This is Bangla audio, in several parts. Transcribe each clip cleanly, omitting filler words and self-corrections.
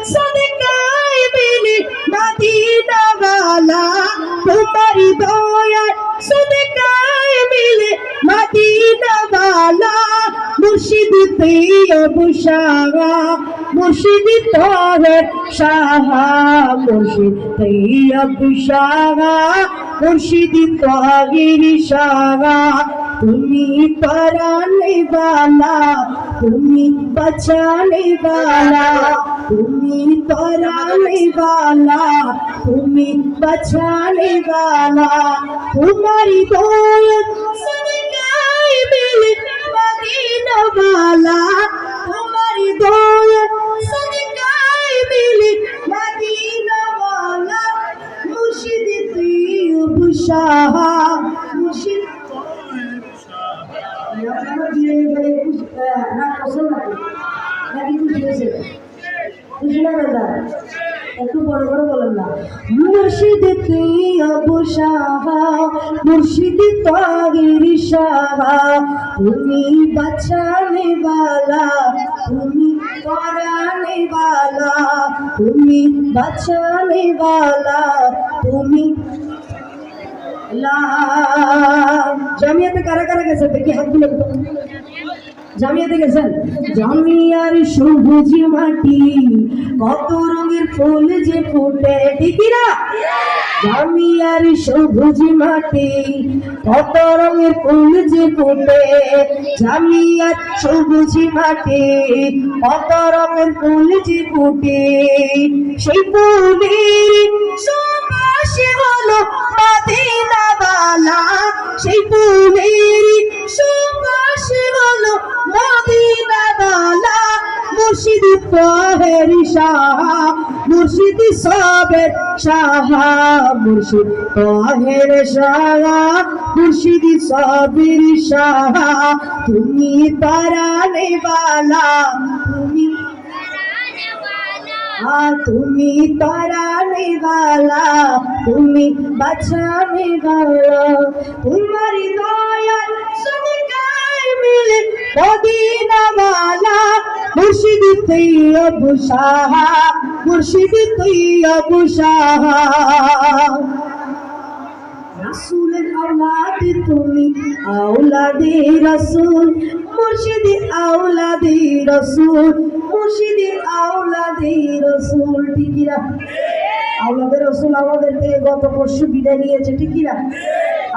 सदकाए मिले मदीना वाला तुम्हारी दया सदकाए मिले मदीना वाला मुर्शिद तैयब शाह मुर्शिद ताहिर शाह मुर्शिद तैयब शाह मुर्शिद ताहिर शाह তুমি পরানে वाला তুমি बचाने वाला তুমি পরানে वाला তুমি बचाने वाला तुम्हारी दौलत सदकाए मिले मदीना वाला तुम्हारी दौलत सदकाए मिले मदीना वाला मुर्शिद तैयब शाह मुर्शिद একটু বড় করে বলেন না মুর্শিদ তৈয়ব শাহ মুর্শিদ তাহির শাহ তুমি বাঁচানে वाला তুমি পরানে वाला তুমি বাঁচানে वाला তুমি জামিয়াতে কারা কারা গেছে দেখি হাত তুলে জামিয়াতে গেছেন জামিয়ার সবুজ মাটি কত রঙের ফুল যে ফুটে ঠিকিরা জামিয়ার সবুজ মাটি কত রঙের ফুল যে ফুটে জামিয়ার সবুজ মাটি কত রঙের ফুল যে ফুটে সেই ফুলের সুবাস হলো মদিনা वाला সেই ফুলের সুবাস হলো মদিনা वाला মুর্শিদ তাহির শাহ মুর্শিদ সাবের শাহ মুর্শিদ তাহির শাহ মুর্শিদ সাবের শাহ তুমি পরানে वाला তুমি তুমি তরানে वाला তুমি বাঁচানে वाला तुम्हारी दया सदकाए मिले मदीना वाला मुर्शिद तैयब शाह मुर्शिद तैयब शाह रसूल औलाद তুমি औलादे रसूल मुर्शिद औलादे रसूल मुर्शिद औलादे रसूल ঠিকিরা औलादे रसूल আমাদেরকে গত পরশু বিদায় নিয়েছে ঠিকিরা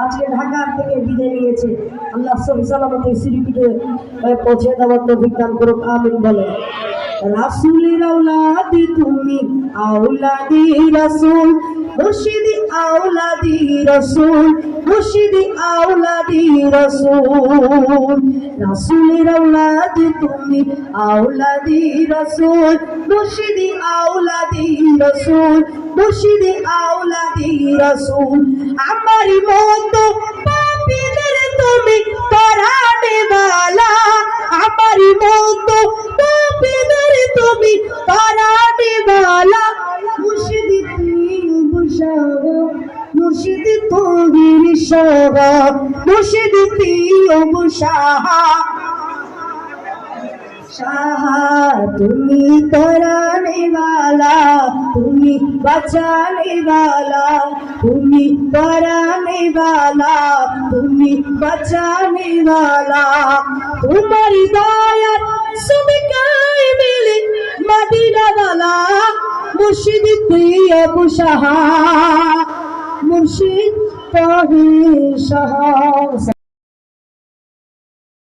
আজকে ঢাকা থেকে বিদায় নিয়েছে আল্লাহ সহি সালামতে শ্রীপীঠে পৌঁছে দেওয়ার তৌফিক দান করুক আমিন বলে রাসূলের औलाद তুমি औलादे रसूल मुर्शिद औलादे रसूल मुर्शिद औलादे रसूल रसूलेर औलाद তুমি औलादे रसूल मुर्शिद औलादे रसूल मुर्शिद औलादे रसूल আমারি মতো পাপীদের তুমি পরানে वाला আমারি মতো পাপীদের তুমি পরানে वाला মুর্শিদ তৈয়ব শাহ মুর্শিদ তাহির শাহ মুর্শিদ তৈয়ব শাহ শাহ তুমি তরানে वाला তুমি বাঁচানে वाला তুমি পরানে वाला তুমি বাঁচানে वाला তোমারি দয়া সদকায়ে মিলে মদিনা वाला मुर्शिद तैयब शाह मुर्शिद ताहिर शाह